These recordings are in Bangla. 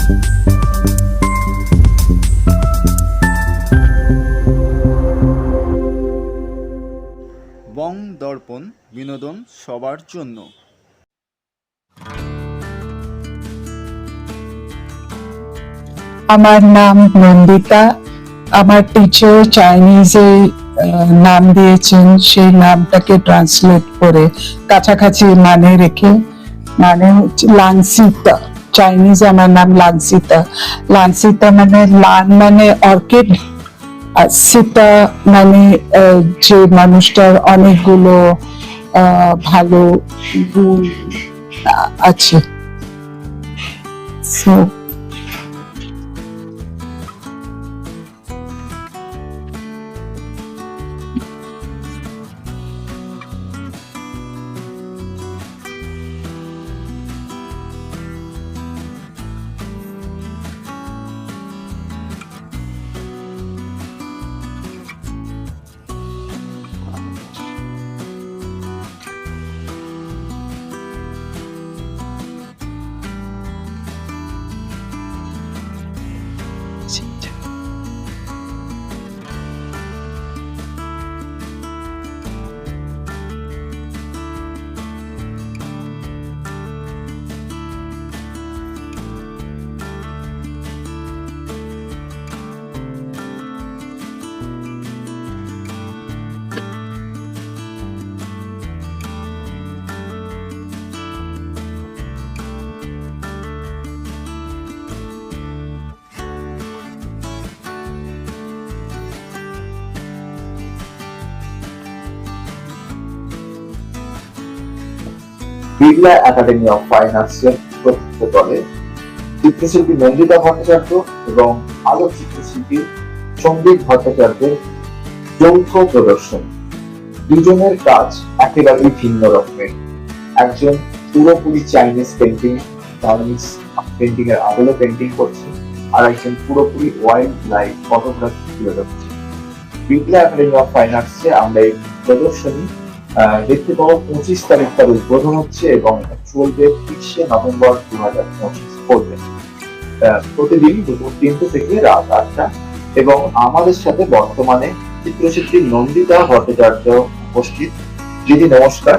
বং দর্পণ, বিনোদন সবার জন্য। আমার নাম নন্দিতা। আমার টিচার চাইনিজে নাম দিয়েছেন, সেই নামটাকে ট্রান্সলেট করে কাছাকাছি মানে রেখে, মানে হচ্ছে লানসিতা। চাইনিজে আমার নাম লানসিতা। লানসিতা মানে লান মানে অর্কিড, আর সীতা মানে যে মানুষটার অনেকগুলো ভালো গুণ আছে। বিড়লা একাডেমি অফ ফাইন আর্টসের প্রত্যক্ষ দলে চিত্রশিল্পী নন্দিতা ভট্টাচার্য এবং আলোক চিত্রশিল্পী সন্দীপ ভট্টাচার্যের যৌথ প্রদর্শন। দুজনের কাজ একেবারেই ভিন্ন রকমের। একজন পুরোপুরি চাইনিজ পেন্টিং এর আদলে পেন্টিং করছে, আর একজন পুরোপুরি ওয়াইল্ড লাইফ ফটোগ্রাফি তুলে ধরছে। বিড়লা একাডেমি অফ ফাইন আর্টসে আমরা এই প্রদর্শনী দেখতে পাবো। 25 তারিখ তার উদ্বোধন হচ্ছে এবং চলবে 30 নভেম্বর 2025 পর্যন্ত। প্রতিদিন দুপুর 3টে থেকে রাত 8টা। এবং আমাদের সাথে বর্তমানে চিত্রশিল্পী নন্দিতা ভট্টাচার্য উপস্থিত। দিদি নমস্কার।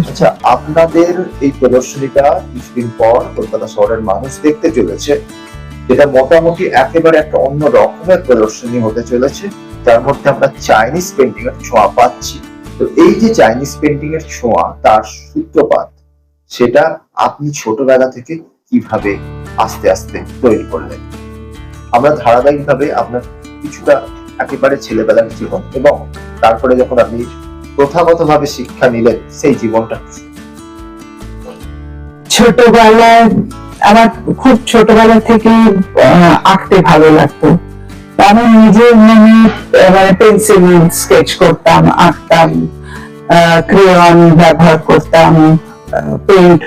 আচ্ছা, আপনাদের এই প্রদর্শনীটা কিছুদিন পর কলকাতা শহরের মানুষ দেখতে চলেছে, যেটা মোটামুটি একেবারে একটা অন্য রকমের প্রদর্শনী হতে চলেছে, যার মধ্যে আমরা চাইনিজ পেন্টিং এর ছোঁয়া পাচ্ছি। তো এই যে চাইনিজ পেন্টিং এর ছোঁয়া, তার সূত্রপাত সেটা আপনি ছোটবেলা থেকে কিভাবে আস্তে আস্তে তৈরি করলেন? আমরা ধারাবাহিকভাবে আপনার কিছুটা একেবারে ছেলেবেলার জীবন এবং তারপরে যখন আপনি প্রথাগতভাবে শিক্ষা নিলেন সেই জীবনটা। ছোটবেলায় আমার খুব ছোটবেলা থেকে আঁকতে ভালো লাগতো। আমি নিজে মানে পেন্সিল স্কেচ করতাম, আঁকতাম, ক্রেয়ন ব্যবহার করতাম, পেইন্ট,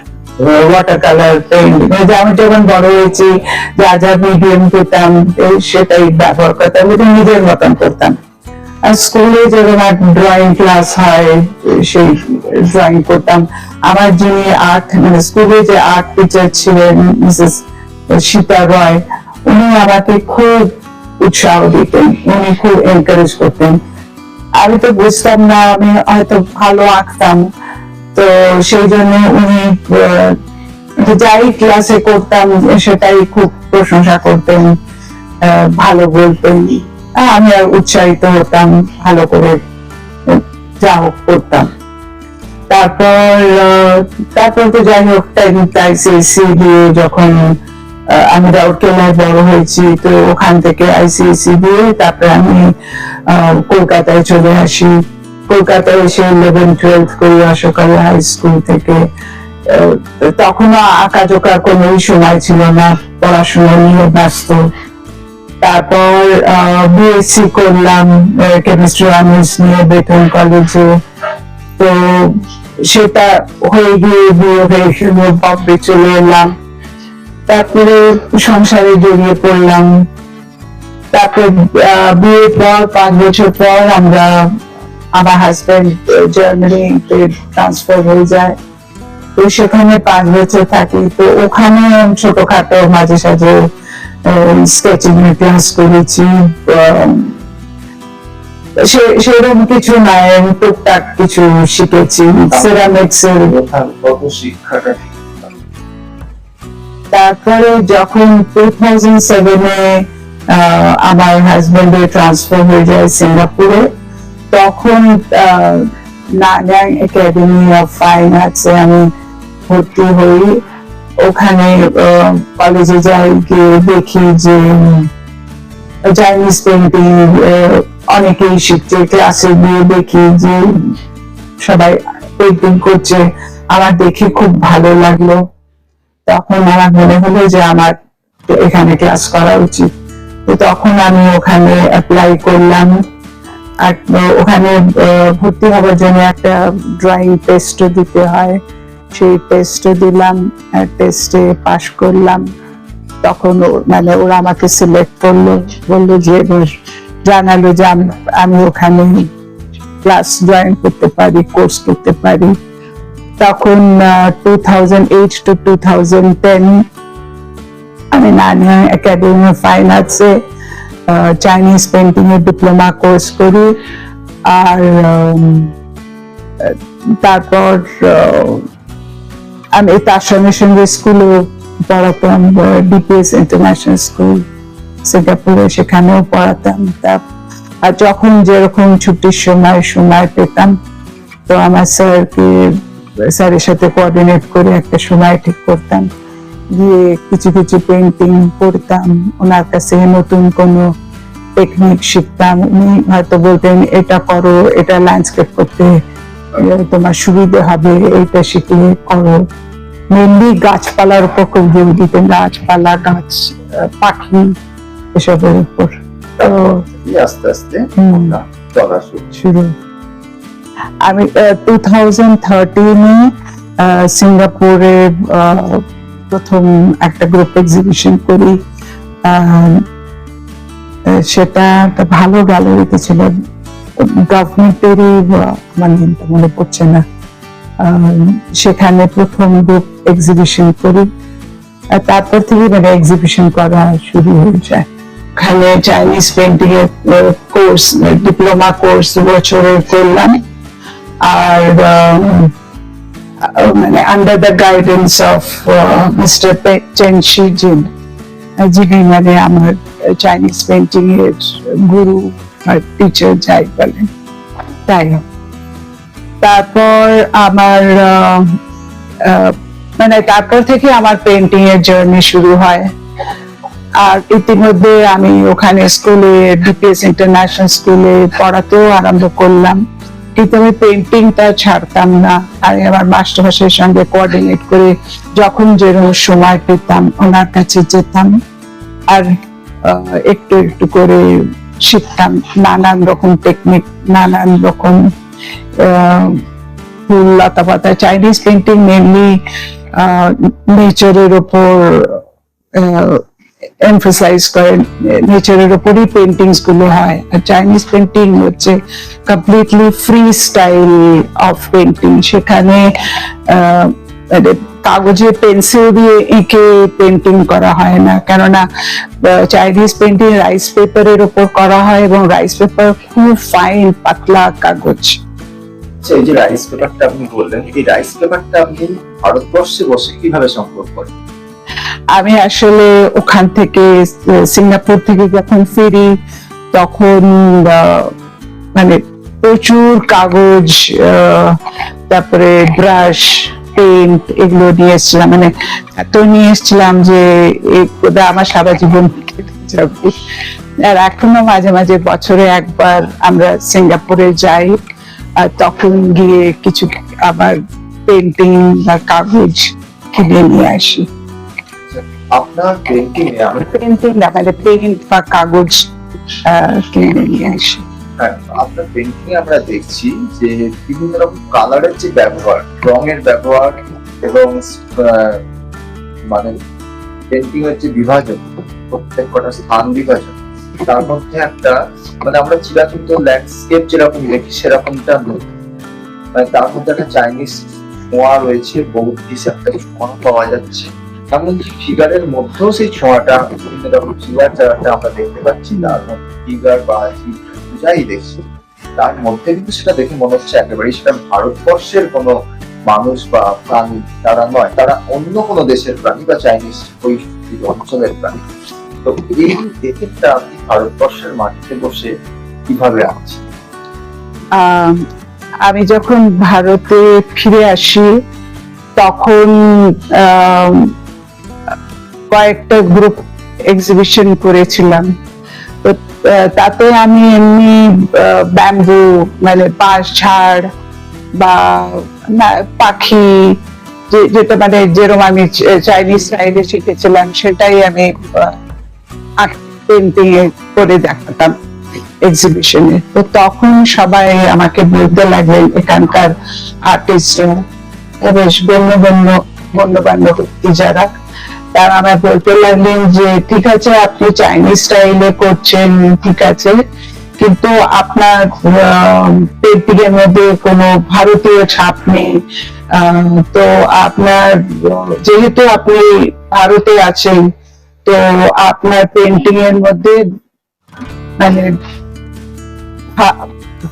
ওয়াটার কালার পেইন্ট। আমি যখন বড় হয়েছি যা যা মিডিয়াম পেতাম সেটাই ব্যবহার করতাম, নিজের মতন করতাম। আর স্কুলে যখন ড্রয়িং ক্লাস হয় সেই ড্রয়িং করতাম। আমার যিনি আর্ট মানে স্কুলে যে আর্ট টিচার ছিলেন মিসেস সীতা রয়, উনি আমাকে খুব উৎসাহ দিতেন, উনি খুব এনকারেজ করতেন। আমি তো বুঝতাম না, আমি হয়তো ভালো আঁকতাম, তো সেই জন্য উনি যাই ক্লাসে করতাম সেটাই খুব প্রশংসা করতেন, ভালো বলতেন। আমি আর উৎসাহিত হতাম, ভালো করে যা হোক করতাম। তারপর তো যাই হোক আইসিএসসি দিয়ে যখন আমি রাউরকেলায় বড় হয়েছি, তো ওখান থেকে আইসিএসসি দিয়ে তারপরে আমি কলকাতায় চলে আসি। কলকাতায় এসে 11-12 করি অশোকালী হাই স্কুল থেকে। তখনও আঁকা জোকার কোনো সময় ছিল না, পড়াশোনা নিয়ে ব্যস্ত। তারপর বিএসসি করলাম কেমিস্ট্রি অনার্স নিয়ে বেতন কলেজে। তো সেটা হয়ে গিয়ে বিয়ে হয়ে বম্বে চলে এলাম। তারপরে সংসারে জড়িয়ে পড়লাম। তারপরে বিয়ের পর 5 বছর পর আমার হাজবেন্ড জার্মানিতে ট্রান্সফার হয়ে যায়। তো সেখানে 5 বছর থাকি। তো ওখানে ছোটখাটো মাঝে সাঝে স্কেচিং এর ক্লাস করেছি। সেরকম কিছু নাই, আমি টুকটাক কিছু শিখেছি সেরামিক্স এর। কত শিক্ষাটা তারপরে যখন 2007-এ আমার হাজবেন্ডের ট্রান্সফার হয়ে যায় সিঙ্গাপুরে, তখন নানাং একাডেমি অফ ফাইন আর্টসে আমি ভর্তি হই। ওখানে কলেজে যাই, গিয়ে দেখি যে চাইনিজ পেন্টিং অনেকেই শিখছে, ক্লাসে গিয়ে দেখি যে সবাই পেন্টিং করছে, আমার দেখে খুব ভালো লাগলো। তখন আমার মনে হলো যে আমার এখানে ক্লাস করা উচিত। তো তখন আমি ওখানে অ্যাপ্লাই করলাম। আর ওখানে ভর্তি হওয়ার জন্য একটা ড্রয়িং টেস্ট দিতে হয়, সেই টেস্টও দিলাম, টেস্টে পাশ করলাম। তখন মানে ওরা আমাকে সিলেক্ট করলো, বললো যে জানালো যে আমি ওখানে ক্লাস জয়েন করতে পারি, কোর্স করতে পারি। তখন 2008 to 2010 আমি নানাং একাডেমি অফ ফাইন আর্টসে চাইনিজ পেন্টিং এর ডিপ্লোমা কোর্স করি। আর তারপর আমি তাসা মিশনারি স্কুলে পড়াতাম, ডিপিএস ইন্টারন্যাশনাল স্কুল সিঙ্গাপুরে, সেখানেও পড়াতাম। আর যখন যেরকম ছুটির সময় পেতাম, তো আমার স্যারের সাথে কোঅর্ডিনেট করে একটা সময় ঠিক করতাম, গিয়ে কিছু কিছু পেন্টিং করতাম। ওনার কাছে নতুন কোনো টেকনিক শিখতাম। উনি হয়তো বলতেন এটা করো, এটা ল্যান্ডস্কেপ করতে তোমার সুবিধা হবে, এটা শিখলে করো। মেনলি গাছপালার উপর খুব জোর দিতেন, গাছপালা, গাছ, পাখি, এসবের উপর। তো আস্তে আস্তে শুরু। আমি 2013-এ সিঙ্গাপুরে প্রথম একটা গ্রুপ এক্সিবিশন করি। সেটা একটা ভালো গ্যালারিতে ছিল, গভর্নমেন্টেরই, আমার নামটা মনে পড়ছে না। সেখানে প্রথম গ্রুপ এক্সিবিশন করি। তারপর থেকে মানে এক্সিবিশন করা শুরু হয়ে যায়। ওখানে চাইনিজ পেন্টিং এর কোর্স, ডিপ্লোমা কোর্স বছরের করলাম। আর মানে under the guidance of mister Chen Shijin, যিনি মানে আমার চাইনিজ পেন্টিং এর গুরু আর টিচার যাই বলেন তাই। তারপর আমার মানে তারপর থেকে আমার পেন্টিং এর জার্নি শুরু হয়। আর ইতিমধ্যে আমি ওখানে স্কুলে, ডিপিএস ইন্টারন্যাশনাল স্কুলে পড়াতেও আরম্ভ করলাম, কিন্তু আমি পেন্টিংটা ছাড়তাম না। আমি আমার মাস্টারমশাইয়ের সঙ্গে কোঅর্ডিনেট করে যখন যেরকম সময় পেতাম ওনার কাছে যেতাম, আর একটু একটু করে শিখতাম নানান রকম টেকনিক, নানান রকম ফুল, লতা পাতা। চাইনিজ পেন্টিং মেনলি নেচারের উপর এমফাসাইজ করে, নেচারের উপরই পেন্টিংস গুলো হয়। আর চাইনিজ পেন্টিং হচ্ছে completely free style of painting. সেখানে কাগজে পেন্সিল দিয়ে এঁকে পেন্টিং করা হয় না, কেননা চাইনিজ পেন্টিং রাইস পেপারের উপর করা হয়, এবং রাইস পেপার খুব ফাইন পাতলা কাগজ। এই যে রাইস পেপারটা আপনি বললেন, এই রাইস পেপারটা আপনি ভারতবর্ষে বসে কিভাবে সংগ্রহ করেন? আমি আসলে ওখান থেকে, সিঙ্গাপুর থেকে যখন ফিরি, তখন মানে প্রচুর কাগজ, তারপরে ব্রাশ, পেন্ট, এগুলো নিয়ে এসেছিলাম। মানে এত নিয়ে এসেছিলাম যে আমার সারা জীবন যাবে। আর এখনো মাঝে মাঝে বছরে একবার আমরা সিঙ্গাপুরে যাই, আর তখন গিয়ে কিছু আবার পেন্টিং বা কাগজ কিনে নিয়ে আসি। আপনার পেন্টিং এ আমরা পেন্টিং না, মানে পেন্ট বা কাগজ কিনে নিয়ে আসি। আপনার পেন্টিং আমরা দেখছি যে বিভিন্ন রকম কালারের যে ব্যবহার, রঙের ব্যবহার, এবং মানে পেন্টিং এর যে বিভাজন, প্রত্যেক কটা স্থান বিভাজন, তার মধ্যে একটা মানে আমরা চিরাচরিত ল্যান্ডস্কেপ যেরকম দেখি সেরকমটা নয়। মানে তার মধ্যে একটা চাইনিজ ছোঁয়া রয়েছে, বৌদ্ধিস্ট একটা ছোঁয়া পাওয়া যাচ্ছে। এমনকি ফিগারের মধ্যেও সেই ছোঁয়াটা, বিভিন্ন রকম ফিগার যারা আমরা দেখতে পাচ্ছি তার মধ্যে ফিগার বা যাই দেখছি তার মধ্যে কিন্তু সেটা দেখে মনে হচ্ছে একেবারেই সেটা ভারতবর্ষের কোনো মানুষ বা প্রাণী তারা নয়, তারা অন্য কোনো দেশের প্রাণী বা চাইনিজ ওই অঞ্চলের প্রাণী। তো এই এফেক্টটা আপনি ভারতবর্ষের মাটিতে বসে কিভাবে আনছেন? আমি যখন ভারতে ফিরে আসি তখন কয়েকটা গ্রুপ এক্সিবিশন করেছিলাম। তো তাতে আমি এমনি ব্যাম্বু মানে বাঁশ ঝাড় বা পাখি যেটা মানে যেরকম আমি চাইনিজ স্টাইলে শিখেছিলাম সেটাই আমি পেন্টিং এ করে দেখাতাম এক্সিবিশনে। তো তখন সবাই আমাকে বলতে লাগলেন, এখানকার আর্টিস্টরা বেশ গণ্যমান্য ব্যক্তি যারা, তারা আমায় বলতে লাগলেন যে ঠিক আছে আপনি চাইনিজ স্টাইলে করছেন, ঠিক আছে, কিন্তু আপনার পেন্টিং এর মধ্যে কোনো ভারতীয় ছাপ নেই। তো আপনার যেহেতু আপনি ভারতে আছেন, তো আপনার পেন্টিং এর মধ্যে মানে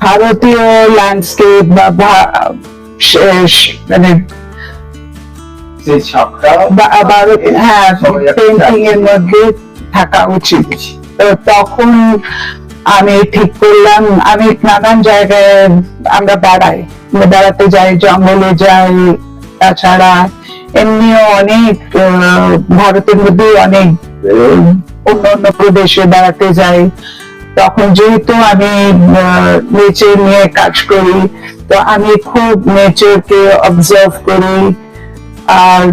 ভারতীয় ল্যান্ডস্কেপ বা মানে হ্যাঁ পেন্টিং এর মধ্যে থাকা উচিত। তো তখন আমি ঠিক করলাম, আমি নানান জায়গায় আমরা বেড়াতে যাই, জঙ্গলে যাই, তাছাড়া এমনিও অনেক ভারতের মধ্যে অনেক অন্য প্রদেশে বেড়াতে যাই। তখন যেহেতু আমি নেচার নিয়ে কাজ করি, তো আমি খুব নেচারকে অবজার্ভ করি, আর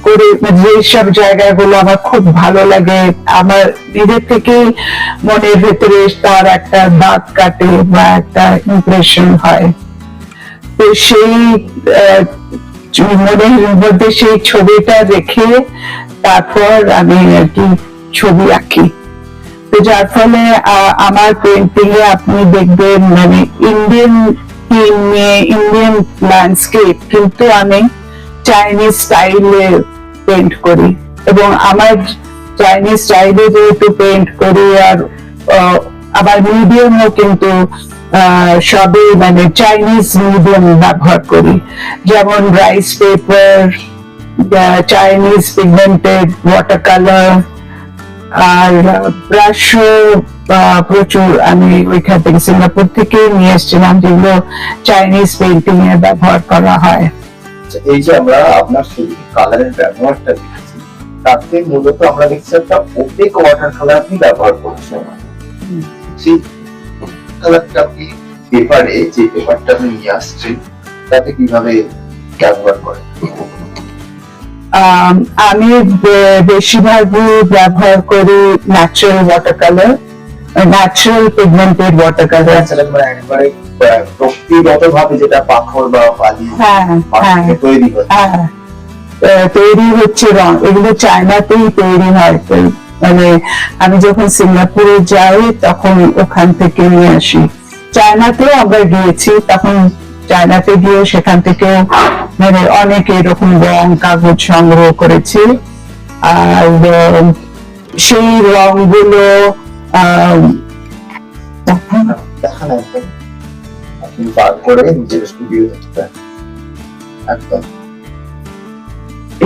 করে যেসব জায়গাগুলো আমার খুব ভালো লাগে আমার নিজের থেকেই মনের ভেতরে তার একটা দাগ কাটে বা একটা ইমপ্রেশন হয়। তো সেই মনের মধ্যে সেই ছবিটা রেখে তারপর আমি আর কি ছবি আঁকি। তো যার ফলে আমার পেন্টিং এ আপনি দেখবেন মানে ইন্ডিয়ান থিম নিয়ে ইন্ডিয়ান ল্যান্ডস্কেপ, কিন্তু আমি চাইনিজ স্টাইলে পেন্ট করি, এবং আমার চাইনিজ স্টাইলে যেহেতু পেন্ট করি আর আবার মিডিয়ামও কিন্তু সবই মানে চাইনিজ মিডিয়াম ব্যবহার করি, যেমন rice paper, Chinese pigmented water colour, আর ব্রাশও প্রচুর আমি ওইখান থেকে সিঙ্গাপুর থেকে নিয়ে এসেছিলাম, যেগুলো চাইনিজ পেন্টিং এ ব্যবহার করা হয়। এই যে আমরা আপনার ছবি কালারের ব্যবহারটা দেখছি, তাতে মূলত আমরা দেখছি একটা ওপেক ওয়াটার কালার আপনি ব্যবহার করছেন। সেই কালারটা আপনি পেপারে, যে পেপারটা আপনি নিয়ে আসছেন, তাতে কিভাবে ব্যবহার করেন? আমি বেশিরভাগই ব্যবহার করি natural water colour, natural pigmented water colour, একবারে প্রকৃতিগত ভাবে যেটা পাথর বা বালি তৈরি হচ্ছে রং, এগুলো চায়নাতেই তৈরি হয়। মানে আমি যখন সিঙ্গাপুরে যাই তখন ওখান থেকে নিয়ে আসি। চায়নাতেও আমরা গিয়েছি, তখন চায়নাতে গিয়ে সেখান থেকে মানে অনেক এরকম রং কাগজ সংগ্রহ করেছি, আর সেই রংগুলো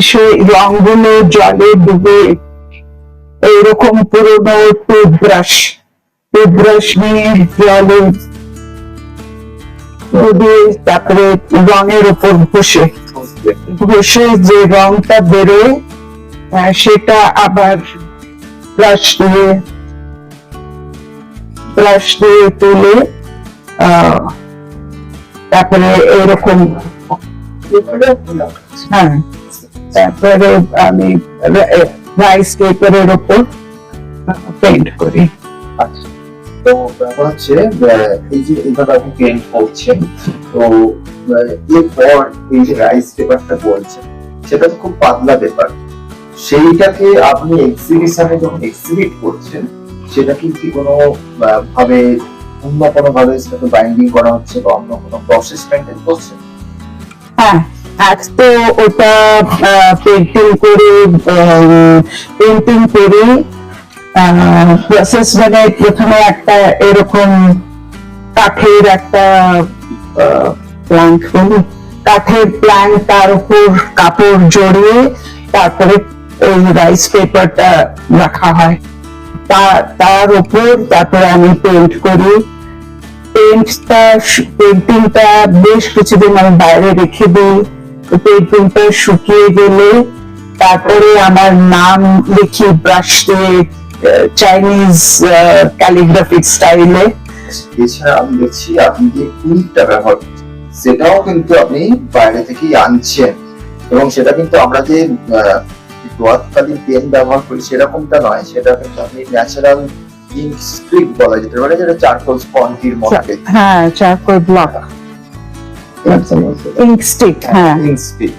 সেই রংগুলো জলে ডুবে এইরকম পুরোনো টুথব্রাশ নিয়ে জলে তারপরে রঙের উপর ঘষে যে রংটা বেরোয় সেটা আবার ব্রাশ দিয়ে তুলে তারপরে এরকম, হ্যাঁ, তারপরে আমি রাইস পেপারের উপর পেইন্ট করি। আচ্ছা, তো ব্যাপার হচ্ছে এই যে এইভাবে আপনি পেইন্ট করছেন, তো এরপর এই যে রাইস পেপারটা বলছেন সেটা তো খুব পাতলা পেপার, সেইটাকে আপনি এক্সিবিশনে যখন এক্সিবিট করছেন সেটা কি কোনো ভাবে অন্য কোনো ভাবে সেটাকে বাইন্ডিং করা হচ্ছে বা অন্য কোনো প্রসেস মেনটেন করছেন? হ্যাঁ এক তো ওটা পেন্টিং করে প্রসেস, মানে প্রথমে একটা এরকম কাঠের একটা প্ল্যাঙ্ক, কাঠের প্ল্যাঙ্ক, তার উপর কাপড় জড়িয়ে তারপরে ওই রাইস পেপারটা রাখা হয়, তার উপর তারপরে আমি পেন্ট করি। পেন্টিংটা বেশ কিছুদিন আমি বাইরে রেখে দিই। পেন্টিংটা শুকিয়ে গেলে তারপরে আমার নাম লিখি ব্রাশ দিয়ে, চাইনিজ ক্যালিগ্রাফিক স্টাইলে। এছাড়া আমি দেখছি আপনি যে ইঙ্কটা ব্যবহার করছেন সেটাও কিন্তু আপনি বাইরে থেকেই আনছেন, এবং সেটা কিন্তু আমরা যে দোয়াতকালী পেন ব্যবহার করি সেরকমটা নয়, সেটা কিন্তু আপনি ন্যাচারাল ইঙ্ক স্ট্রিক বলা যেতে পারে, যেটা চারকোল স্পঞ্জের মধ্যে। হ্যাঁ, চারকোল ব্লক ইঙ্ক স্টিক। হ্যাঁ, ইঙ্ক স্ট্রিক।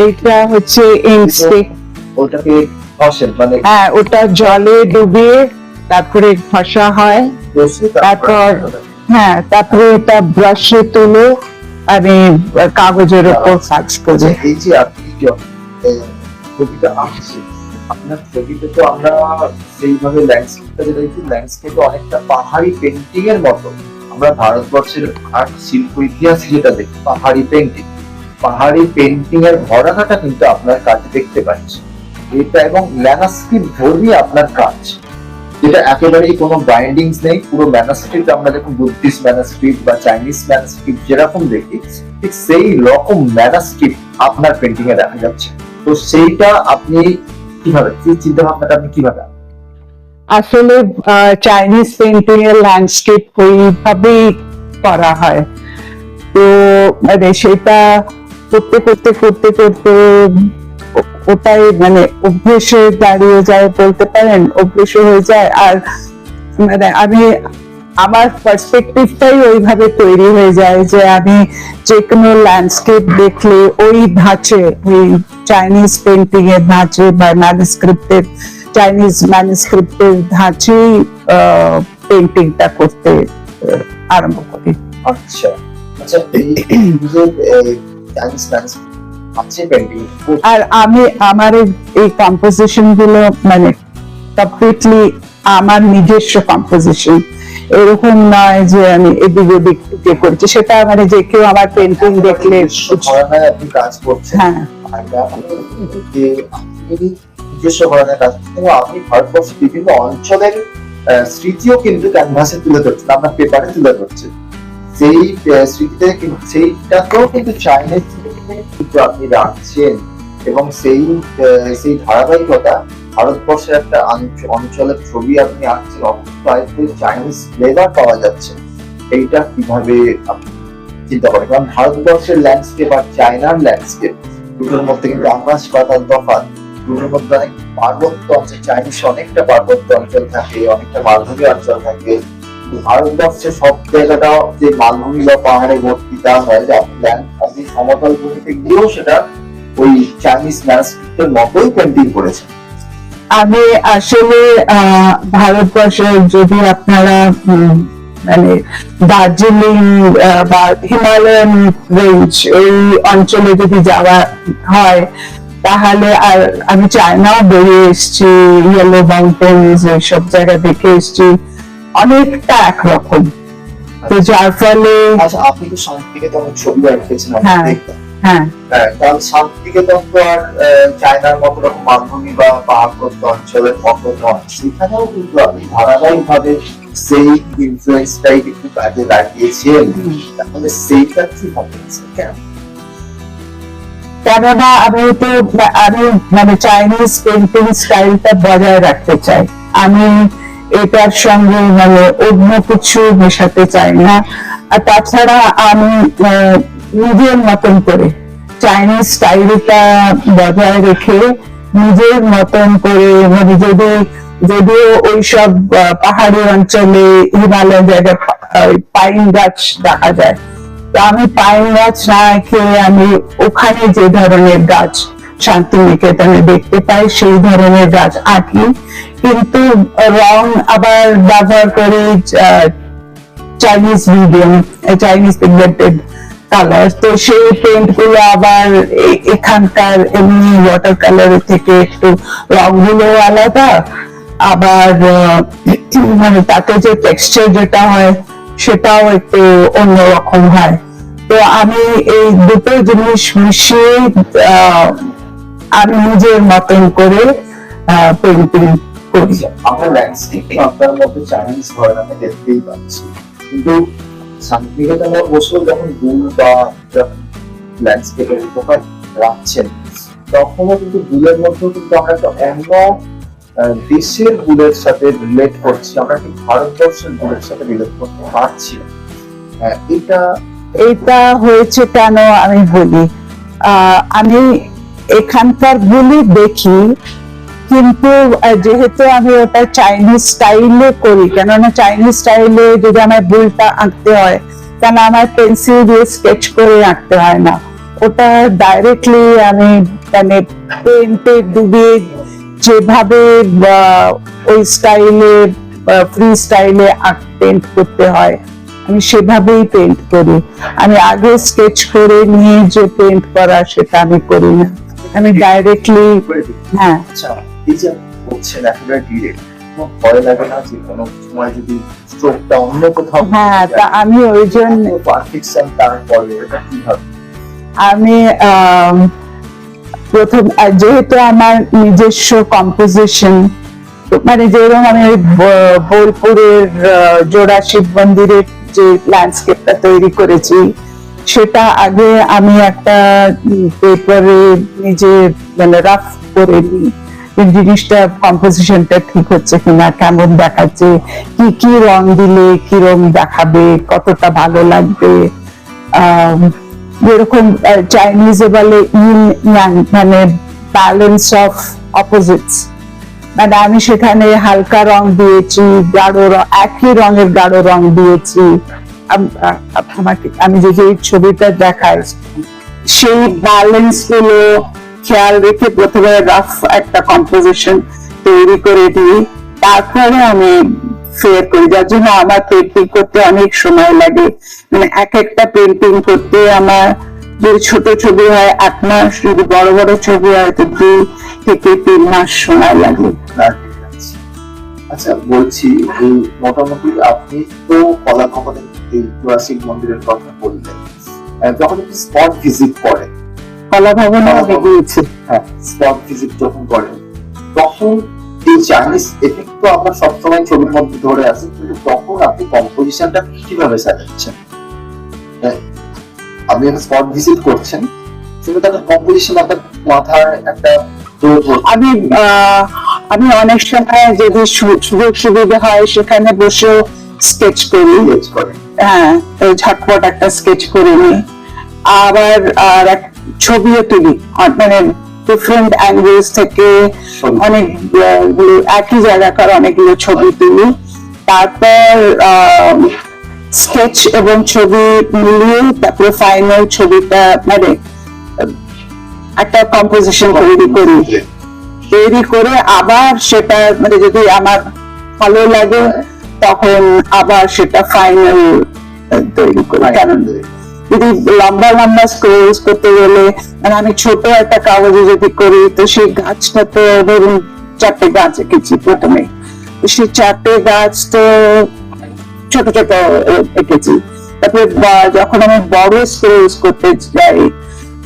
এইটা হচ্ছে ইঙ্ক স্টিক। ওটাকে ঘষেন, মানে হ্যাঁ, ওটা জলে ডুবিয়ে তারপরে ঘষা হয়, তারপর হ্যাঁ, তারপরে এটা ব্রাশে তুলে আমি কাগজের উপর কাজ করি। এই যে আপনি ছবিটা আঁকছেন, আপনার ছবিতে তো আমরা সেইভাবে ল্যান্ডস্কেপটা যেটা দেখি, ল্যান্ডস্কেপে অনেকটা পাহাড়ি পেন্টিং এর মতো। আমরা ভারতবর্ষের আর্ট শিল্প ইতিহাসে যেটা দেখি পাহাড়ি পেন্টিং এর ভরাকাটা কিন্তু আপনার কাজে দেখতে পাচ্ছি। এটা এবং ম্যানাস্ক্রিপ্ট ধর্মী আপনার কাজ, যেটা একেবারেই কোনো বাইন্ডিংস নেই। পুরো ম্যানাস্ক্রিপ্ট আমরা যখন বুদ্ধিস্ট ম্যানাস্ক্রিপ্ট বা চাইনিজ ম্যানাস্ক্রিপ্ট যেরকম দেখি, ঠিক সেই রকম ম্যানাস্ক্রিপ্ট আপনার পেন্টিং এ দেখা যাচ্ছে। তো সেইটা আপনি কিভাবে, সেই চিন্তা ভাবনাটা আপনি কিভাবে? আসলে চাইনিজ পেন্টিং এর ল্যান্ডস্কেপ ওইভাবেই করা হয়, তো মানে সেটা করতে ওটাই মানে অভ্যেসে দাঁড়িয়ে যায় বলতে পারেন, অভ্যেস হয়ে যায়। আর মানে আমার পার্সপেক্টিভটাই ওইভাবে তৈরি হয়ে যায় যে আমি যে কোনো ল্যান্ডস্কেপ দেখলে ওই ধাঁচে, ওই চাইনিজ পেন্টিং এর ধাঁচে বা চাইনিজ ম্যানুস্ক্রিপ্টের ধাঁচেই পেন্টিংটা করতে আরম্ভ করি। আচ্ছা আচ্ছা, এই যে চাইনিজ ম্যানাস্ক্রিপ্ট আছে পেন্টিং, আর আমার এই কম্পোজিশন গুলো মানে কমপ্লিটলি আমার নিজস্ব কম্পোজিশন, এরকম নয় যে আমি এদিক ওদিক থেকে করছি। সেটা মানে যে কেউ আমার পেন্টিং দেখলে ঘরানায় আপনি কাজ করছেন। হ্যাঁ, নিজস্ব ঘরানায় কাজ করছেন, এবং আপনি ভারতবর্ষের বিভিন্ন অঞ্চলের স্মৃতিও কিন্তু ক্যানভাসে তুলে ধরছেন, আপনার পেপারে তুলে ধরছেন। সেই স্মৃতিতে কিন্তু সেইটাকেও কিন্তু চাইনিজ কিন্তু আপনি রাখছেন, এবং সেই ধারাবাহিকতা ভারতবর্ষের একটা অঞ্চলের ছবি আপনি আঁকছেন, অথচ চাইনিজ ফ্লেভার পাওয়া যাচ্ছে। এইটা কিভাবে আপনি চিন্তা করেন? কারণ ভারতবর্ষের ল্যান্ডস্কেপ আর চায়নার ল্যান্ডস্কেপ দুটোর মধ্যে কিন্তু আকাশ পাতাল তফাৎ। দুটোর মধ্যে অনেক পার্বত্য অঞ্চল, চাইনিজ অনেকটা পার্বত্য অঞ্চল থাকে, অনেকটা মালভূমি অঞ্চল থাকে। ভারতবর্ষের সব জায়গাটা যে মালভূমি বা পাহাড়ে ভর্তি তা হয়, যে আপনি সমতল ভূমিতে গিয়েও সেটা ওই চাইনিজ ম্যানুস্ক্রিপ্টের মতোই পেন্টিং করেছেন। আমি আসলে ভারতবর্ষে যদি আপনারা মানে দার্জিলিং বা হিমালয়ান রেঞ্জ এই অঞ্চলে যদি যাওয়া হয়, তাহলে আর আমি চায়নাও বেরিয়ে এসেছি, ইয়েলো মাউন্টেন্স এইসব জায়গা দেখে এসেছি, অনেকটা একরকম। তো যার ফলে আপনি তো শান্তিনিকেতন ছবি আঁকেছেন, হ্যাঁ, কারণ শান্তিনিকেতন তো আর চায়নার মতো রকম মালভূমি বা পাহাড়পত্র অঞ্চলের মতো নয়। সেখানেও কিন্তু আপনি ধারাবাহিক ভাবে সেই ইনফ্লুয়েন্সটাই কিন্তু কাজে লাগিয়েছেন। তাহলে সেইটা কি হবে কেন? কেননা আমি মানে চাইনিজ পেন্টিং স্টাইলটা বজায় রাখতে চাই। আমি এটার সঙ্গে মানে অন্য কিছু মেশাতে চাই না। আর তাছাড়া আমি নিজের মতন করে চাইনিজ স্টাইলটা বজায় রেখে নিজের মতন করে, মানে যদিও ওইসব পাহাড়ি অঞ্চলে হিমালয় জায়গায় পাইন গাছ দেখা যায়, তো আমি পাইন গাছ না রেখে আমি ওখানে যে ধরনের গাছ শান্তিনিকেতনে দেখতে পাই সেই ধরনের গাছ আঁকি, কিন্তু রং আবার ব্যবহার করি Chinese medium, Chinese pigmented colour, তো সেই পেন্ট গুলো আবার এখানকার এমনি ওয়াটার কালারের থেকে একটু রংগুলো আলাদা, আবার মানে তাতে যে টেক্সচার যেটা হয় সেটাও একটু অন্যরকম হয়। তো আমি এই দুটো জিনিস মিশিয়ে আমি নিজের মতন করে পেন্টিং করি। আমরা ল্যান্ডস্কেপিং আপনার মধ্যে চাইনিজ ধরেন আমি দেখতেই পাচ্ছি, কিন্তু শান্তিনিকেতনে বসে যখন দুল বা ল্যান্ডস্কেপের উপকার রাখছেন তখনও কিন্তু দুলের মধ্যেও কিন্তু আমরা একটা অন্য দেশের দুলের সাথে রিলেট করছি, আমরা ঠিক ভারতবর্ষের দুলের সাথে রিলেট করতে পারছি না। এটা হয়েছে কেন আমি বলি, আমি এখানকার গুলি দেখি, কিন্তু যেহেতু আমি ওটা চাইনিজ স্টাইলে করি, কেননা চাইনিজ স্টাইলে যদি আমার বুলটা আঁকতে হয় কেন আমার পেন্সিল দিয়ে স্কেচ করে আঁকতে হয় না, ওটা ডাইরেক্টলি আমি মানে পেন্টে ডুবিয়ে যেভাবে ওই স্টাইলে ফ্রি স্টাইলে পেন্ট করতে হয় আমি সেভাবেই পেন্ট করি। আমি আগে স্কেচ করে নিয়ে যে পেন্ট করা সেটা আমি করি না, আমি ডাইরেক্টলি। হ্যাঁ, আচ্ছা, এই যে বলছেন একেবারে ডিরেক্ট, কোনো ভয় লাগে না যে কোনো সময় যদি স্ট্রোকটা অন্য কোথাও? হ্যাঁ, তা আমি ওই জন্য পারফেকশন তারপরে এটা কিভাবে? আমি প্রথম যেহেতু আমার নিজস্ব কম্পোজিশন, মানে যেরকম আমি বোলপুরের জোড়া শিব মন্দিরের যে ল্যান্ডস্কেপটা তৈরি করেছি সেটা আগে আমি একটা পেপারে নিজে মানে রাফ করে নিই, জিনিসটা কম্পোজিশনটা ঠিক হচ্ছে কিনা, কেমন দেখাচ্ছে, কি কি রং দিলে কি রং দেখাবে, কতটা ভালো লাগবে। যেরকম চাইনিজে বলে ইন ইয়াং, মানে ব্যালেন্স অফ অপোজিটস, মানে আমি সেখানে হালকা রং দিয়েছি, গাঢ় রং, একই রঙের গাঢ় রং দিয়েছি। আমি যে ছবিটা দেখাই সেই ব্যালেন্স গুলো খেয়াল রেখে প্রথমে রাফ একটা কম্পোজিশন তৈরি করে দিই, তারপরে আমি ফেয়ার করি, যার জন্য আমার পেন্টিং করতে অনেক সময় লাগে। মানে এক একটা পেন্টিং করতে আমার যদি ছোট ছবি হয় 8 মাস, যদি বড় বড় ছবি হয় তো 2 থেকে 3 মাস সময় লাগে। আচ্ছা, বলছি মোটামুটি আপনি তো কলা ভবনের এই ক্লাসিক মন্দিরের কথা বললেন, যখন আপনি স্পট ভিজিট করেন, কলা ভবনে গিয়েছি, হ্যাঁ স্পট ভিজিট যখন করেন তখন এই চাইনিজ এফেক্ট তো আমরা সবসময় ছবির মধ্যে ধরে আসি, কিন্তু তখন আপনি কম্পোজিশনটা কিভাবে সাজাচ্ছেন? আপনি একটা স্পট ভিজিট করছেন, কিন্তু তার কম্পোজিশন আপনার মাথার একটা আমি অনেক সময় যদি সুযোগ সুবিধা হয় সেখানে বসে স্কেচ করি, হ্যাঁ ঝটপট একটা স্কেচ করে নিই, আবার ছবিও তুলি, মানে ডিফারেন্ট অ্যাঙ্গেলস থেকে অনেকগুলো একই জায়গাকার অনেকগুলো ছবি তুলি, তারপর স্কেচ এবং ছবি মিলিয়ে তারপরে ফাইনাল ছবিটা মানে একটা কম্পোজিশন তৈরি করে আবার সেটা মানে যদি আমার ভালো লাগে তখন আবার সেটা ফাইনাল তৈরি করি। কারণ যদি লম্বা লম্বা স্ক্রোলস করতে গেলে, মানে আমি ছোট একটা কাগজে যদি করি তো সেই গাছটা তো ধরুন 4টে গাছ এঁকেছি প্রথমে, সেই 4টে গাছ তো ছোট ছোট এঁকেছি, তারপরে যখন আমি বড় স্ক্রোলস করতে যাই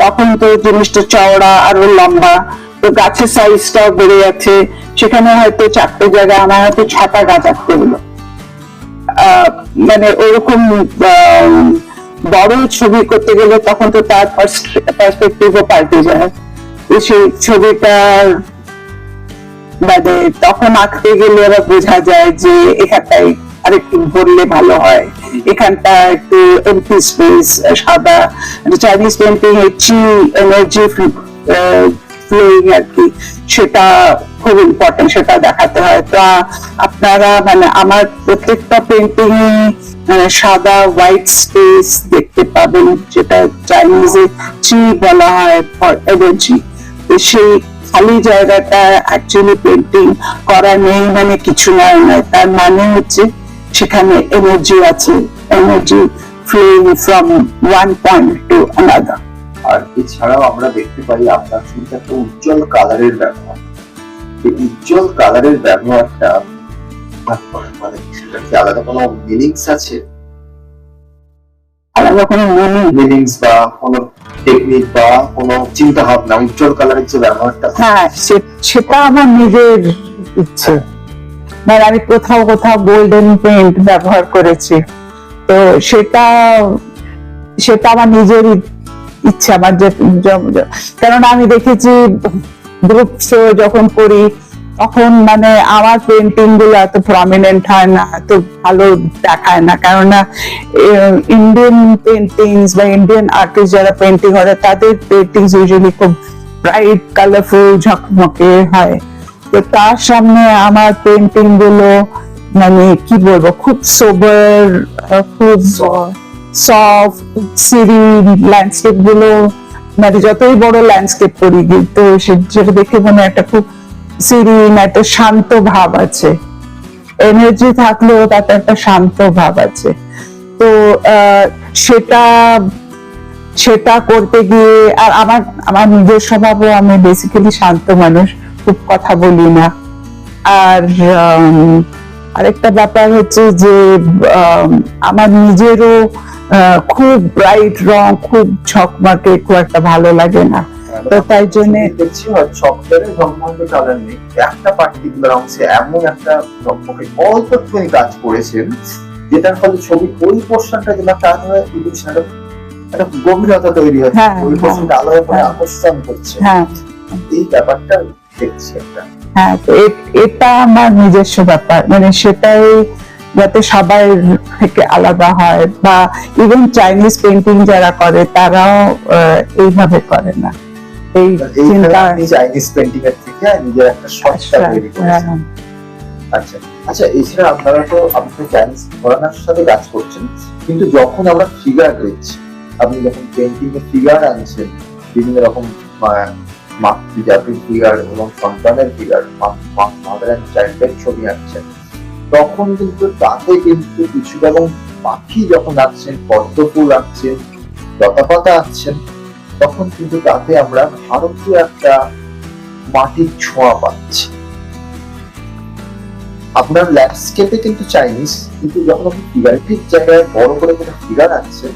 তখন তো জিনিসটা চওড়া আরো লম্বা, তো গাছের সাইজটাও বেড়ে যাচ্ছে, সেখানে হয়তো 4টে জায়গায় আমার হয়তো 6টা গাছ আঁকতে হলো। মানে ওরকম বড় ছবি করতে গেলে তখন তো তার পার্সপেক্টিভও পাল্টে যায়, সেই ছবিটার মানে তখন আঁকতে গেলে আবার বোঝা যায় যে এখানটাই আরেকটু বললে ভালো হয়, এখানটা একটু এমটি স্পেস, সাদা চাইনিজ পেন্টিং এনার্জি ফ্লোয়িং আর কি, সেটা খুব ইম্পর্টেন্ট, সেটা দেখাতে হয়। তো আপনারা মানে আমার প্রত্যেকটা পেন্টিং সাদা হোয়াইট স্পেস দেখতে পাবেন, যেটা চাইনিজে চি বলা হয় ফর এনার্জি। সেই খালি জায়গাটা অ্যাকচুয়ালি পেন্টিং করা নেই মানে কিছু নয়, তার মানে হচ্ছে সেখানে এনার্জি আছে, energy flowing from one point to another. আর এছাড়াও আমরা দেখতে পাই আপনার ছবিতে একটা উজ্জ্বল কালারের ব্যবহার। এই উজ্জ্বল কালারের ব্যবহারটা মানে সেটা কি আলাদা কোনো মিনিংস আছে? আলাদা কোনো মিনিংস বা কোনো টেকনিক বা কোনো চিন্তা ভাবনা উজ্জ্বল কালারের যে ব্যবহারটা? হ্যাঁ, সেটা আমার নিজের ইচ্ছে। মানে আমি কোথাও কোথাও গোল্ডেন পেইন্ট ব্যবহার করেছি, তো সেটা আমার নিজের ইচ্ছা। আমার যে কারণ আমি দেখেছি গ্রুপ শো যখন করি তখন মানে আমার পেন্টিং গুলো এত প্রমিনেন্ট হয় না, এত ভালো দেখায় না, কেননা ইন্ডিয়ান পেন্টিংস বা ইন্ডিয়ান আর্টিস্ট যারা পেন্টিং করে তাদের পেন্টিংস ইউজুয়ালি খুব ব্রাইট কালারফুল ঝকমকে হয়। তো তার সামনে আমার পেন্টিং গুলো মানে কি বলবো, খুব সোবার, খুব সফট সিরিন ল্যান্ডস্কেপ গুলো, মানে যতই বড় ল্যান্ডস্কেপ করি কিন্তু সেটা দেখে মনে একটা খুব সিরিন, একটা শান্ত ভাব আছে, এনার্জি থাকলেও তাতে একটা শান্ত ভাব আছে। তো সেটা করতে গিয়ে আর আমার নিজের স্বভাবও, আমি বেসিক্যালি শান্ত মানুষ, খুব কথা বলি না। আর আরেকটা ব্যাপার হচ্ছে যে আমার নিজেরও খুব ব্রাইট রং, খুব ঝকমাকে খুব একটা ভালো লাগে না। তো তাই জন্য দেখছি সফটওয়্যারে ঝকমকে কালার নেই, একটা পার্টিকুলার অংশে এমন একটা ঝকমকে অল্প একটুখানি কাজ করেছেন যেটার ফলে ছবি ওই পোর্শনটা যেটা কাজ হয় কিন্তু সেটা একটা গভীরতা তৈরি হচ্ছে, ওই পোর্শনটা আলাদা করে আকর্ষণ করছে। হ্যাঁ, এই ব্যাপারটা দেখছি একটা। হ্যাঁ, তো এটা আমার নিজস্ব ব্যাপার, মানে সেটাই যাতে সবাই থেকে আলাদা হয়। বা ইভেন চাইনিজ পেন্টিং যারা করে তারাও এইভাবে করে না। এই চিন্তা চাইনিজ পেন্টিং এর থেকে নিজের একটা সত্তা তৈরি করেছেন। আচ্ছা আচ্ছা, এছাড়া আপনারা তো আপনি চাইনিজ ঘরানার সাথে কাজ করছেন, কিন্তু যখন আমরা ফিগার দেখছি, আপনি যখন পেন্টিং এর ফিগার আনছেন, বিভিন্ন রকম মাতৃজাতির ফিগার এবং সন্তানের ফিগার, মাদার এন্ড চাইল্ডের ছবি আঁকছেন, তখন কিন্তু তাতে কিন্তু কিছু যেমন পাখি যখন আঁকছেন, পদ্ম ফুল আঁকছেন, লতাপাতা আঁকছেন, তখন কিন্তু তাতে আমরা ভারতীয় একটা মাটির ছোঁয়া পাচ্ছি। আপনার ল্যান্ডস্কেপে কিন্তু চাইনিজ, কিন্তু যখন আপনি ফিগারেটিভ জায়গায় বড় করে কোনো ফিগার আঁকছেন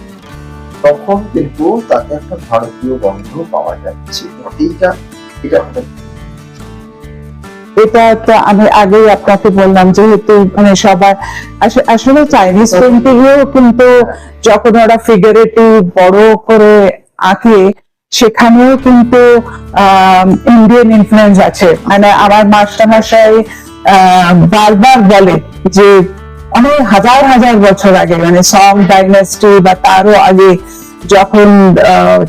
তখন কিন্তু তাতে একটা ভারতীয় গন্ধ পাওয়া যাচ্ছে। এটা তো আমি আগেই আপনাকে বললাম, যেহেতু মানে সবার আসলে চাইনিজ পেন্টিং এও কিন্তু যখন ওরা ফিগারেটিভ বড় করে আঁকে সেখানেও কিন্তু ইন্ডিয়ান ইনফ্লুয়েন্স আছে। মানে আমার মাস্টারমশাই বারবার বলে যে অনেক হাজার হাজার বছর আগে, মানে সং ডাইনাস্টি বা তারও আগে যখন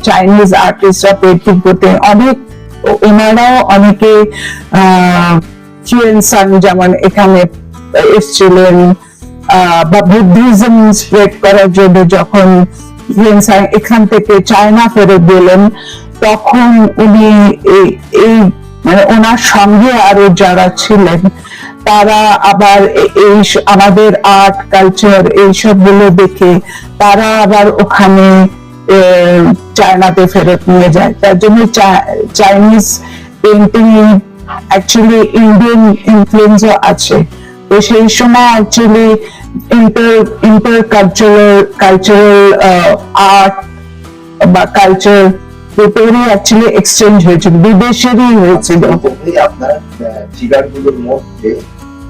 চাইনিজ আর্টিস্টরা পেন্টিং করতেন, অনেক ওনারাও অনেকে হিউয়েন-সাং যেমন এখানে এসেছিলেন, বা বুদ্ধিজম স্প্রেড করার জন্য যখন হিউয়েন-সাং এখান থেকে চায়না ফেরত গেলেন, তখন উনি এই মানে ওনার সঙ্গে আরো যারা ছিলেন তারা আবার এই আমাদের আর্ট কালচার এইসব গুলো দেখে তারা আবার ওখানে চায়নাতে ফেরত নিয়ে যায়। তার জন্য চাইনিজ পেন্টিং অ্যাকচুয়ালি ইন্ডিয়ান ইনফ্লুয়েন্সও আছে। তো সেই সময় অ্যাকচুয়ালি ইন্টার কালচারাল আর্ট বা কালচার দুটোরই অ্যাকচুয়ালি এক্সচেঞ্জ হয়েছিল, বিদেশেরই হয়েছিল। আপনার ফিগারগুলোর মধ্যে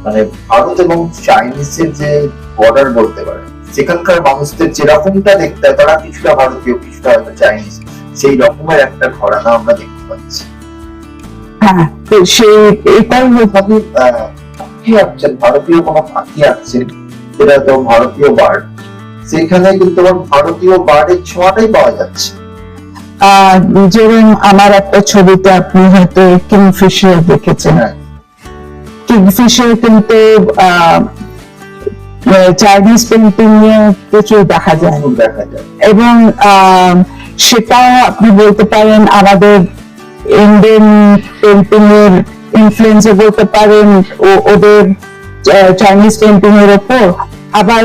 মানে ভারত এবং চাইনিজের যে বর্ডার বলতে পারেন, সেখানকার মানুষদের যেরকমটা দেখতে হয় তারা কিছুটা ভারতীয় কিছুটা হয়তো চাইনিজ, সেই রকমের একটা ঘরানা আমরা দেখতে পাচ্ছি। হ্যাঁ, তো সেই এটাই পাখি আঁকছেন, ভারতীয় কোনো পাখি আঁকছেন যেটা তো ভারতীয় বার্ড, সেখানে কিন্তু ভারতীয় বার্ডের ছোঁয়াটাই পাওয়া যাচ্ছে। যেরকম আমার একটা ছবিতে আপনি হয়তো কিংফিশার দেখেছেন, কিংফিশার কিন্তু চাইনিজ পেন্টিং এ প্রচুর দেখা যায়, এবং সেটাও আপনি বলতে পারেন আমাদের ইন্ডিয়ান পেন্টিং এর ইনফ্লুয়েন্সে বলতে পারেন ওদের চাইনিজ পেন্টিং এর উপর। আবার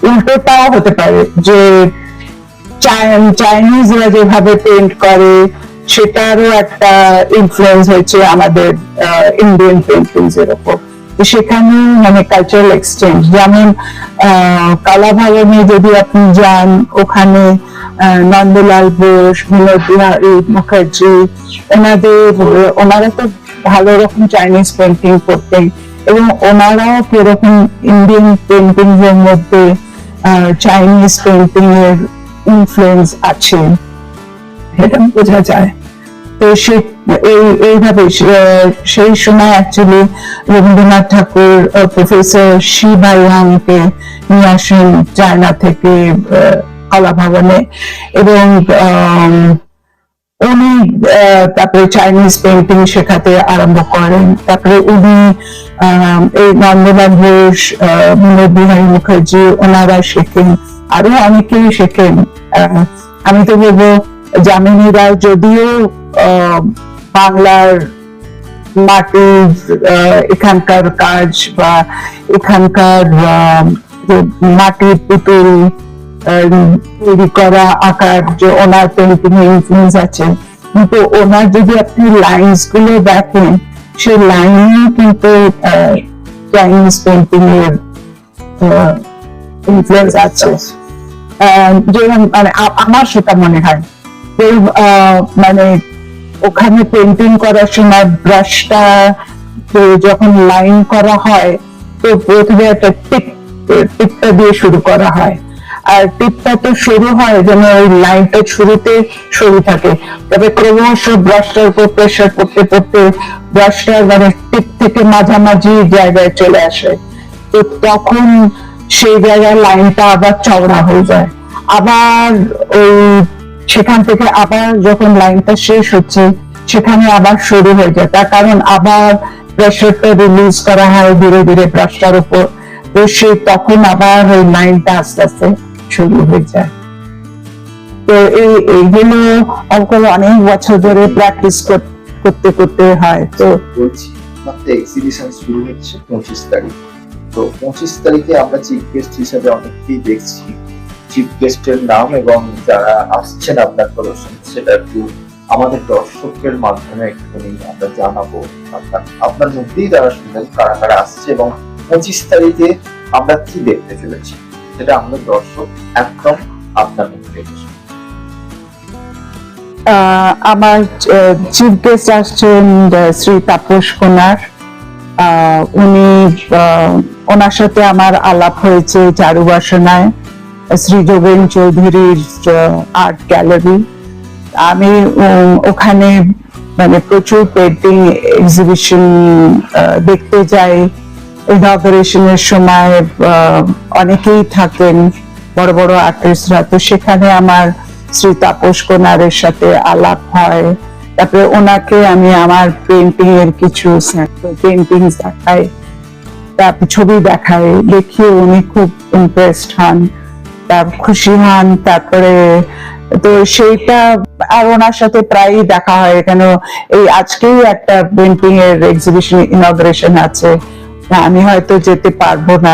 উল্টোটাও হতে পারে, যে চাইনিজরা যেভাবে পেন্ট করে সেটারও একটা ইনফ্লুয়েন্স হয়েছে আমাদের ইন্ডিয়ান পেন্টিংস এর উপর। তো সেখানে মানে কালচারাল এক্সচেঞ্জ, যেমন কালাভবনে যদি আপনি যান, ওখানে নন্দলাল বোস, বিনোদ বিহারী মুখার্জি, ওনারা তো ভালো রকম চাইনিজ পেন্টিং করতেন, এবং ওনারাও কিরকম ইন্ডিয়ান পেন্টিং এর মধ্যে চাইনিজ পেন্টিং এর ইনফ্লুয়েন্স আছে এটা বোঝা যায়। তো এইভাবে সেই সময় actually Rabindranath Thakur professor Shi ভাইয়াংকে নিয়ে আসেন চায়না থেকে কলাভবনে, এবং উনি তারপরে চাইনিজ পেন্টিং শেখাতে আরম্ভ করেন। তারপরে উনি এই নন্দলাল ঘোষ, বিনোদ বিহারী মুখার্জি, ওনারা শেখেন, আরো অনেকেই শেখেন। আমি তো বলবো যামিনী রায় যদিও বাংলার মাটির এখানকার কাজ বা এখানকার মাটির পুতুল তৈরি করা, আকার, যে ওনার পেন্টিং ইনফ্লুয়েন্স আছে, কিন্তু ওনার যদি আপনি লাইনস গুলো দেখেন, সেই লাইনে কিন্তু চাইনিজ পেন্টিং এর ইনফ্লুয়েন্স আছে। যেরকম মানে আমার সেটা মনে হয় যে মানে ওখানে পেন্টিং করার সময় ব্রাশটা যখন লাইন করা হয়, তো প্রথমে একটা টিপটা দিয়ে শুরু করা হয়, আর টিপটা তো শুরু হয় যেন ওই লাইনটা শুরুতে সরু থাকে, তবে ক্রমশ ব্রাশটার উপর প্রেশার করতে করতে ব্রাশটার মানে টিপ থেকে মাঝামাঝি জায়গায় চলে আসে, তো তখন সেই জায়গায় লাইনটা আবার চওড়া হয়ে যায়। আবার ওই সেখান থেকে আবার যখন লাইনটা শেষ হচ্ছে, সেখানে আবার শুরু হয়ে যায়, তার কারণ আবার প্রেশারটা রিলিজ করা হয় ধীরে ধীরে ব্রাশটার উপর, তো সে তখন আবার ওই লাইনটা আস্তে আস্তে শুরু হয়ে যায়। তো এইগুলো অনেক বছর ধরে প্র্যাকটিস করতে করতে হয়। তো বলছি মাত্র এক্সিবিশন শুরু হচ্ছে 25 তারিখ। তো 25 তারিখে আমরা চিফ গেস্ট হিসেবে অনেককেই দেখছি। চিফ গেস্টের নাম এবং যারা আসছেন আপনার প্রদর্শনী, সেটা একটু আমাদের দর্শকের মাধ্যমে একটুখানি আমরা জানাবো, আপনার মধ্যেই তারা শুনবেন কারা কারা আসছে এবং 25 তারিখে আমরা কি দেখতে চলেছি, সেটা আমাদের দর্শক একদম আপনার মুখ থেকে শুনবে। আমার চিফ গেস্ট আসছেন শ্রী তাপস কোনার। উনি ওনার সাথে আমার আলাপ হয়েছে চারুবাসনায়, শ্রী যোগেন চৌধুরীর আর্ট গ্যালারি। আমি ওখানে মানে প্রচুর পেন্টিং এক্সিবিশন দেখতে যাই। ইনঅগারেশনের সময় অনেকেই থাকেন বড় বড় আর্টিস্টরা, তো সেখানে আমার শ্রী তাপস কোনারের সাথে আলাপ হয়। তারপরে ওনাকে আমি আমার পেন্টিং এর কিছু পেন্টিং দেখাই, তারপর ছবি দেখাই, দেখি উনি খুব ইমপ্রেসড হন, খুশি হন। তারপরে তো সেইটা আর ওনার সাথে প্রায়ই দেখা হয়। এখানে এই আজকেই একটা পেন্টিং এর এক্সিবিশন ইনঅগারেশন আছে, আমি হয়তো যেতে পারবো না,